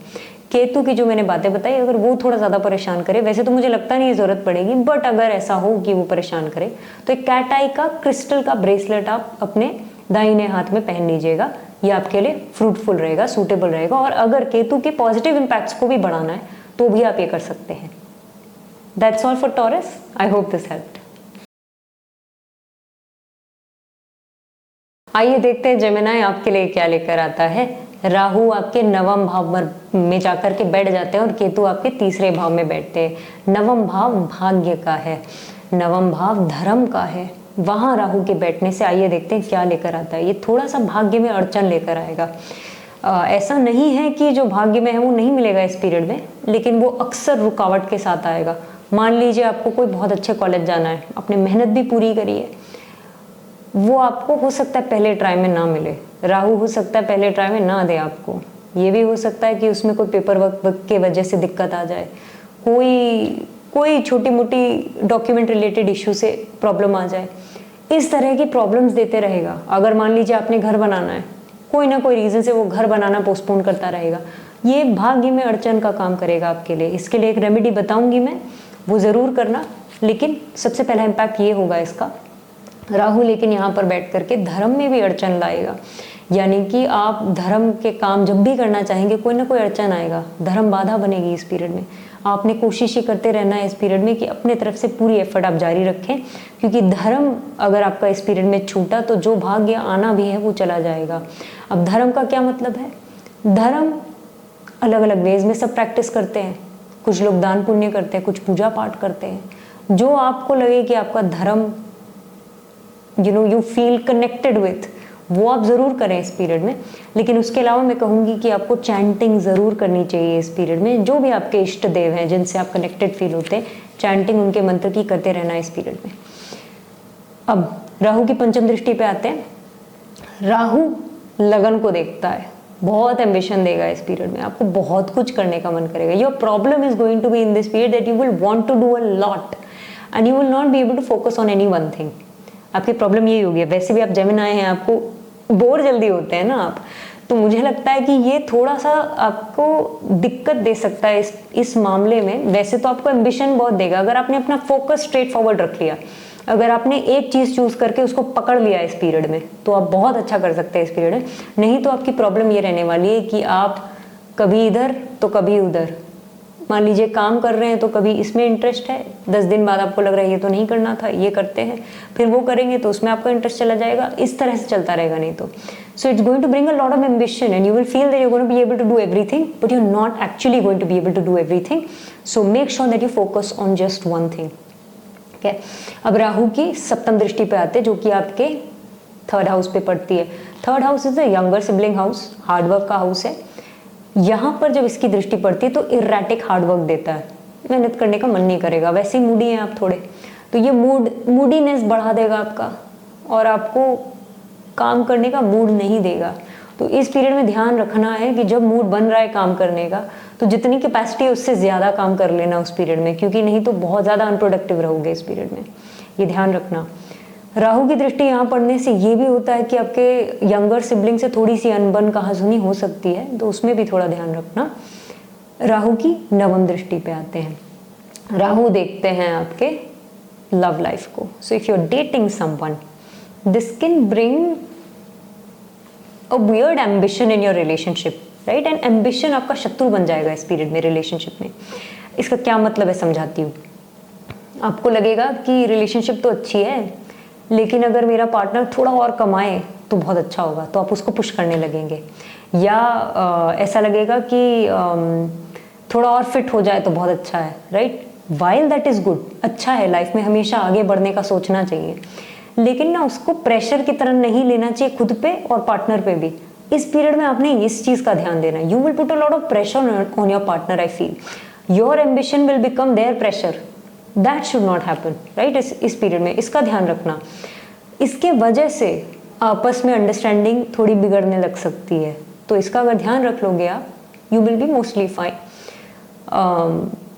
केतु की जो मैंने बातें बताई, अगर वो थोड़ा ज़्यादा परेशान करे, वैसे तो मुझे लगता नहीं ज़रूरत पड़ेगी, बट अगर ऐसा हो कि वो परेशान करे तो एक कैट आई का क्रिस्टल का ब्रेसलेट आप अपने दाहिने हाथ में पहन लीजिएगा। ये आपके लिए फ्रूटफुल रहेगा, सूटेबल रहेगा। और अगर केतु के पॉजिटिव इम्पैक्ट्स को भी बढ़ाना है तो भी आप ये कर सकते हैं। That's all for taurus. I hope this helped. आइए देखते हैं जेमिनी आपके लिए क्या लेकर आता है। राहु आपके 9वें भाव में जाकर के बैठ जाते हैं और केतु आपके 3रे भाव में बैठते हैं। 9वां भाव भाग्य का है, 9वां भाव धर्म का है। वहाँ राहु के बैठने से आइए देखते हैं क्या लेकर आता है। ये थोड़ा सा भाग्य में अड़चन लेकर आएगा। ऐसा नहीं है कि जो भाग्य में है वो नहीं मिलेगा इस पीरियड में, लेकिन वो अक्सर रुकावट के साथ आएगा। मान लीजिए आपको कोई बहुत अच्छे कॉलेज जाना है, आपने मेहनत भी पूरी करी है, वो आपको हो सकता है पहले ट्राई में ना मिले। राहु हो सकता है पहले ट्राई में ना दे आपको। ये भी हो सकता है कि उसमें कोई पेपर वर्क के वजह से दिक्कत आ जाए, कोई छोटी मोटी डॉक्यूमेंट रिलेटेड इशू से प्रॉब्लम आ जाए। इस तरह की प्रॉब्लम्स देते रहेगा। अगर मान लीजिए आपने घर बनाना है, कोई ना कोई रीज़न से वो घर बनाना पोस्टपोन करता रहेगा, ये भाग्य में अड़चन का काम करेगा आपके लिए। इसके लिए एक रेमेडी बताऊंगी मैं, वो ज़रूर करना। लेकिन सबसे पहला इम्पैक्ट ये होगा इसका, राहु लेकिन यहाँ पर बैठ करके धर्म में भी अड़चन लाएगा। यानी कि आप धर्म के काम जब भी करना चाहेंगे, कोई ना कोई अड़चन आएगा, धर्म बाधा बनेगी इस पीरियड में। आपने कोशिश ही करते रहना है इस पीरियड में कि अपने तरफ से पूरी एफर्ट आप जारी रखें, क्योंकि धर्म अगर आपका इस पीरियड में छूटा तो जो भाग्य आना भी है वो चला जाएगा। अब धर्म का क्या मतलब है? धर्म अलग अलग वेज में सब प्रैक्टिस करते हैं। कुछ लोग दान पुण्य करते हैं, कुछ पूजा पाठ करते हैं। जो आपको लगे कि आपका धर्म यू फील कनेक्टेड विथ, वो आप ज़रूर करें इस पीरियड में। लेकिन उसके अलावा मैं कहूँगी कि आपको चैंटिंग ज़रूर करनी चाहिए इस पीरियड में। जो भी आपके इष्ट देव हैं जिनसे आप कनेक्टेड फील होते हैं, चैंटिंग उनके मंत्र की करते रहना इस पीरियड में। अब राहु की पंचम दृष्टि पे आते हैं। राहु लगन को देखता है, बहुत एम्बिशन देगा इस पीरियड में, आपको बहुत कुछ करने का मन करेगा। Your problem is going to be in this period that you will want to do a lot and you will not be able to focus on any one thing. आपकी प्रॉब्लम यही होगी। वैसे भी आप जेमिनाई हैं, आपको bore जल्दी होते हैं ना आप, तो मुझे लगता है कि ये थोड़ा सा आपको दिक्कत दे सकता है इस मामले में। वैसे तो आपको एम्बिशन बहुत देगा अगर आपने अपना फोकस स्ट्रेट फॉरवर्ड रख लिया, अगर आपने एक चीज़ चूज करके उसको पकड़ लिया इस पीरियड में, तो आप बहुत अच्छा कर सकते हैं इस पीरियड में। नहीं तो आपकी प्रॉब्लम ये रहने वाली है कि आप कभी इधर तो कभी उधर, मान लीजिए काम कर रहे हैं तो कभी इसमें इंटरेस्ट है, 10 दिन बाद आपको लग रहा है ये तो नहीं करना था, ये करते हैं, फिर वो करेंगे तो उसमें आपका इंटरेस्ट चला जाएगा, इस तरह से चलता रहेगा नहीं तो। So it's going to bring a lot of ambition and you will feel that you are going to be able to do everything, but you are not actually going to be able to do everything. So make sure that you focus on just one thing. ठीक है, अब राहु की सप्तम दृष्टि पे आते हैं जो कि आपके 3rd हाउस पे पड़ती है। 3rd house is the younger sibling house, hard work का हाउस है। यहाँ पर जब इसकी दृष्टि पड़ती है तो इरेटिक हार्डवर्क देता है, मेहनत करने का मन नहीं करेगा, वैसे ही मूडी हैं आप थोड़े, तो ये मूडीनेस बढ़ा देगा आपका और आपको काम करने का मूड नहीं देगा। तो इस पीरियड में ध्यान रखना है कि जब मूड बन रहा है काम करने का तो जितनी कैपेसिटी है उससे ज़्यादा काम कर लेना उस पीरियड में, क्योंकि नहीं तो बहुत ज़्यादा अनप्रोडक्टिव रहोगे इस पीरियड में, ये ध्यान रखना। राहु की दृष्टि यहाँ पड़ने से ये भी होता है कि आपके यंगर सिबलिंग से थोड़ी सी अनबन कहासुनी हो सकती है, तो उसमें भी थोड़ा ध्यान रखना। राहु की 9वीं दृष्टि पे आते हैं। राहु देखते हैं आपके लव लाइफ को। So if you are dating someone, this can bring a weird ambition in your relationship, right? And ambition आपका शत्रु बन जाएगा इस पीरियड में रिलेशनशिप में। इसका क्या मतलब है समझाती हूँ। आपको लगेगा कि रिलेशनशिप तो अच्छी है, लेकिन अगर मेरा पार्टनर थोड़ा और कमाए तो बहुत अच्छा होगा, तो आप उसको पुश करने लगेंगे। या ऐसा लगेगा कि थोड़ा और फिट हो जाए तो बहुत अच्छा है, right? While that is good, अच्छा है, लाइफ में हमेशा आगे बढ़ने का सोचना चाहिए, लेकिन ना उसको प्रेशर की तरह नहीं लेना चाहिए खुद पे और पार्टनर पे भी। इस पीरियड में आपने इस चीज़ का ध्यान देना है। You will put a lot of pressure on your partner, I feel your ambition will become their pressure, that should not happen, right? इस पीरियड में इसका ध्यान रखना। इसके वजह से आपस में अंडरस्टैंडिंग थोड़ी बिगड़ने लग सकती है, तो इसका अगर ध्यान रख लोगे आप, you will be mostly fine.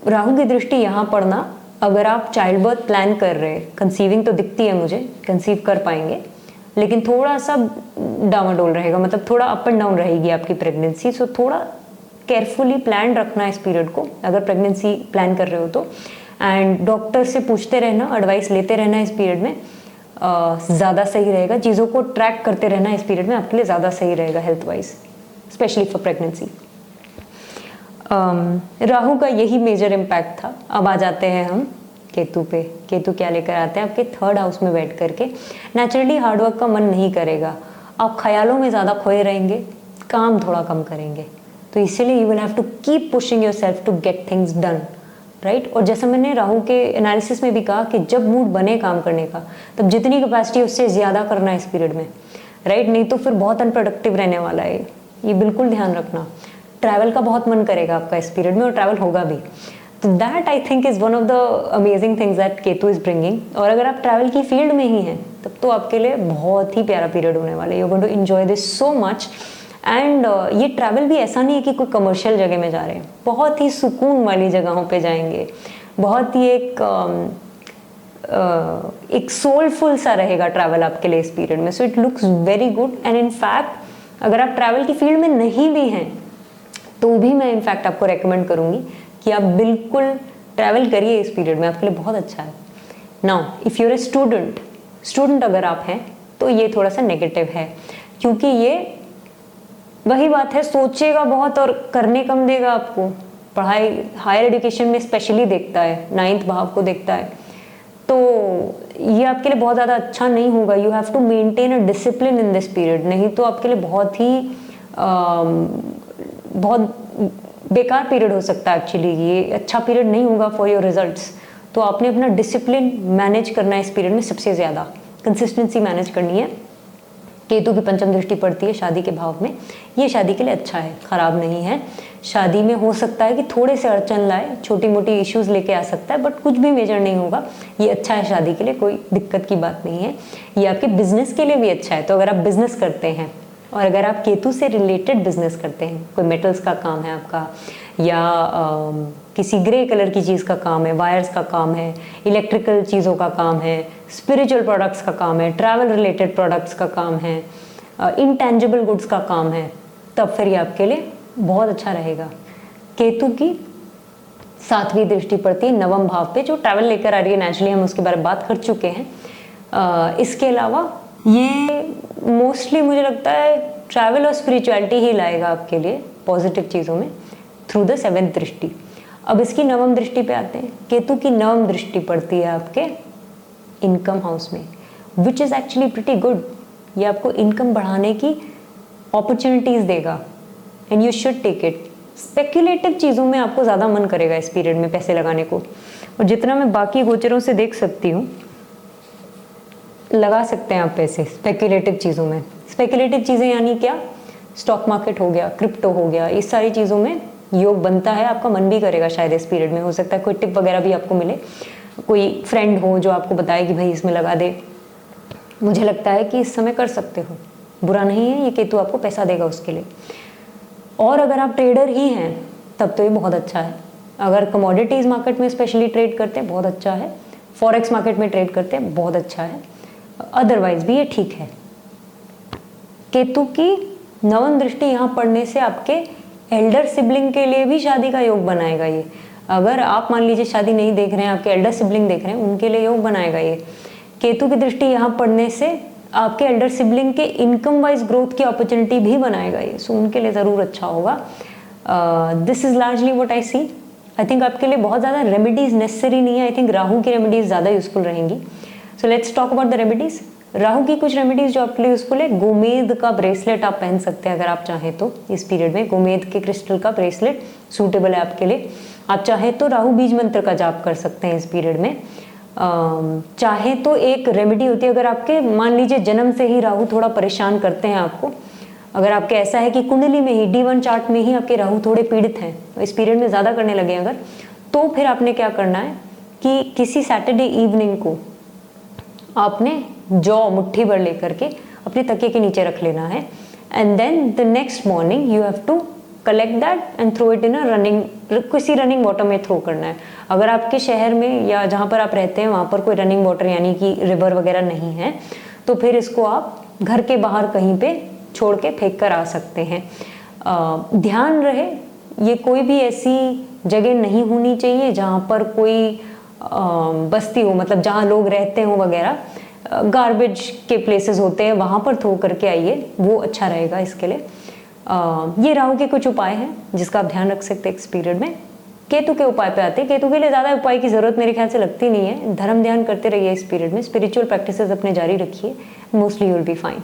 Rahu की दृष्टि यहाँ पड़ना, अगर आप चाइल्ड बर्थ प्लान कर रहे हैं, कंसीविंग तो दिखती है मुझे, कंसीव कर पाएंगे, लेकिन थोड़ा सा डामाडोल रहेगा, मतलब थोड़ा अप एंड डाउन रहेगी आपकी प्रेगनेंसी। सो थोड़ा केयरफुली प्लान रखना इस पीरियड को, अगर प्रेगनेंसी प्लान कर रहे हो तो। एंड डॉक्टर से पूछते रहना, एडवाइस लेते रहना इस पीरियड में, ज़्यादा सही रहेगा। चीज़ों को ट्रैक करते रहना इस पीरियड में आपके लिए ज़्यादा सही रहेगा health wise, specially for pregnancy. Rahu का यही मेजर इम्पैक्ट था। अब आ जाते हैं हम केतु पे। केतु क्या लेकर आते हैं आपके 3rd हाउस में बैठ करके। नेचुरली हार्डवर्क का मन नहीं करेगा, आप ख्यालों में ज़्यादा खोए रहेंगे, काम थोड़ा कम करेंगे, तो इसीलिए you will have to keep pushing yourself to get things done, right? और जैसे मैंने राहु के एनालिसिस में भी कहा कि जब मूड बने काम करने का, तब जितनी कैपेसिटी उससे ज़्यादा करना है इस पीरियड में, राइट? नहीं तो फिर बहुत अनप्रोडक्टिव रहने वाला है, ये बिल्कुल ध्यान रखना। ट्रैवल का बहुत मन करेगा आपका इस पीरियड में, और ट्रैवल होगा भी, तो that I think is one of the amazing things that Ketu is bringing. और अगर आप ट्रैवल की फील्ड में ही हैं, तब तो आपके लिए बहुत ही प्यारा पीरियड होने वाला है। You are going to enjoy this so much. And ये ट्रैवल भी ऐसा नहीं है कि कोई कमर्शियल जगह में जा रहे हैं, बहुत ही सुकून वाली जगहों पे जाएंगे, बहुत ही एक सोलफुल सा रहेगा ट्रैवल आपके लिए इस पीरियड में। So it looks very good. And in fact अगर आप ट्रैवल की फील्ड में नहीं भी हैं, तो भी मैं इनफैक्ट आपको रेकमेंड करूँगी कि आप बिल्कुल ट्रैवल करिए इस पीरियड में, आपके लिए बहुत अच्छा है। Now if you're a student अगर आप हैं, तो ये थोड़ा सा नेगेटिव है, क्योंकि ये वही बात है, सोचेगा बहुत और करने कम देगा आपको। पढ़ाई हायर एजुकेशन में स्पेशली देखता है, 9th भाव को देखता है, तो ये आपके लिए बहुत ज़्यादा अच्छा नहीं होगा। You have to maintain a discipline in this period, नहीं तो आपके लिए बहुत ही बहुत बेकार पीरियड हो सकता है एक्चुअली। ये अच्छा पीरियड नहीं होगा फॉर योर रिजल्ट्स। तो आपने अपना डिसिप्लिन मैनेज करना है इस पीरियड में, सबसे ज़्यादा कंसिस्टेंसी मैनेज करनी है। केतु की पंचम दृष्टि पड़ती है शादी के भाव में, ये शादी के लिए अच्छा है, ख़राब नहीं है। शादी में हो सकता है कि थोड़े से अड़चन लाए, छोटी मोटी इश्यूज लेके आ सकता है, बट कुछ भी मेजर नहीं होगा। ये अच्छा है शादी के लिए, कोई दिक्कत की बात नहीं है। ये आपके बिजनेस के लिए भी अच्छा है। तो अगर आप बिजनेस करते हैं और अगर आप केतु से रिलेटेड बिजनेस करते हैं, कोई मेटल्स का काम है आपका, या किसी ग्रे कलर की चीज़ का काम है, वायर्स का काम है, इलेक्ट्रिकल चीज़ों का काम है, स्पिरिचुअल प्रोडक्ट्स का काम है, ट्रैवल रिलेटेड प्रोडक्ट्स का काम है, इंटेंजिबल गुड्स का काम है, तब फिर ये आपके लिए बहुत अच्छा रहेगा। केतु की 7वीं दृष्टि पड़ती है नवम भाव पे, जो ट्रैवल लेकर आ रही है। नेचुरली हम उसके बारे में बात कर चुके हैं। इसके अलावा ये मोस्टली मुझे लगता है ट्रैवल और स्पिरिचुअलिटी ही लाएगा आपके लिए पॉजिटिव चीज़ों में थ्रू द 7th दृष्टि। अब इसकी 9वीं दृष्टि पे आते हैं। केतु की 9वीं दृष्टि पड़ती है आपके इनकम हाउस में, which is actually pretty good. ये आपको इनकम बढ़ाने की अपॉर्चुनिटीज़ देगा and you should take it. Speculative चीज़ों में आपको ज़्यादा मन करेगा इस पीरियड में पैसे लगाने को, और जितना मैं बाकी गोचरों से देख सकती हूँ लगा सकते हैं आप पैसे स्पेक्युलेटिव चीज़ों में। स्पेक्युलेटिव चीज़ें यानी क्या? स्टॉक मार्केट हो गया, क्रिप्टो हो गया, इस सारी चीज़ों में योग बनता है। आपका मन भी करेगा शायद इस पीरियड में। हो सकता है कोई टिप वगैरह भी आपको मिले, कोई फ्रेंड हो जो आपको बताए कि भाई इसमें लगा दे। मुझे लगता है कि इस समय कर सकते हो, बुरा नहीं है। ये केतु आपको पैसा देगा उसके लिए। और अगर आप ट्रेडर ही हैं तब तो ये बहुत अच्छा है। अगर कमोडिटीज़ मार्केट में स्पेशली ट्रेड करते हैं बहुत अच्छा है, फॉरेक्स मार्केट में ट्रेड करते हैं बहुत अच्छा है, अदरवाइज भी ये ठीक है। केतु की 9वीं दृष्टि यहाँ पड़ने से आपके एल्डर सिबलिंग के लिए भी शादी का योग बनाएगा ये। अगर आप मान लीजिए शादी नहीं देख रहे हैं, आपके एल्डर सिबलिंग देख रहे हैं, उनके लिए योग बनाएगा ये। केतु की दृष्टि यहाँ पड़ने से आपके एल्डर सिबलिंग के इनकम वाइज ग्रोथ की अपॉर्चुनिटी भी बनाएगा ये। सो उनके लिए ज़रूर अच्छा होगा। This is largely what I see. I think आपके लिए बहुत ज़्यादा रेमेडीज़ नेसेसरी नहीं है। आई थिंक राहु की रेमेडीज़ ज़्यादा यूजफुल रहेंगी। So let's talk about the remedies. Rahu की कुछ रेमेडीज़ जो आपके लिए यूजफुल है, गोमेद का ब्रेसलेट आप पहन सकते हैं अगर आप चाहें तो। इस पीरियड में गोमेद के क्रिस्टल का ब्रेसलेट सूटेबल है आपके लिए। आप चाहें तो राहु बीज मंत्र का जाप कर सकते हैं इस पीरियड में। चाहे तो एक रेमेडी होती है, अगर आपके मान लीजिए जन्म से ही राहु थोड़ा परेशान करते हैं आपको, अगर आपके ऐसा है कि कुंडली में ही D1 चार्ट में ही आपके राहु थोड़े पीड़ित हैं, इस पीरियड में ज़्यादा करने लगे अगर, तो फिर आपने क्या करना है कि किसी सैटरडे इवनिंग को आपने जौ मुट्ठी भर लेकर के अपने तकिए के नीचे रख लेना है, and then the next morning you have to collect that and throw it in a running, किसी रनिंग वाटर में थ्रो करना है। अगर आपके शहर में या जहाँ पर आप रहते हैं वहाँ पर कोई रनिंग वाटर यानी कि रिवर वगैरह नहीं है, तो फिर इसको आप घर के बाहर कहीं पे छोड़ के फेंक कर आ सकते हैं। ध्यान रहे ये कोई भी ऐसी जगह नहीं होनी चाहिए जहाँ पर कोई बस्ती हो, मतलब जहाँ लोग रहते हो वगैरह। गार्बेज के प्लेसेस होते हैं वहाँ पर थ्रो करके आइए, वो अच्छा रहेगा इसके लिए। ये राहु के कुछ उपाय हैं जिसका आप ध्यान रख सकते हैं इस पीरियड में। केतु के उपाय पे आते हैं। केतु के लिए ज़्यादा उपाय की ज़रूरत मेरे ख्याल से लगती नहीं है। धर्म ध्यान करते रहिए इस पीरियड में, स्पिरिचुअल प्रैक्टिसेस अपने जारी रखिए, mostly you will be fine.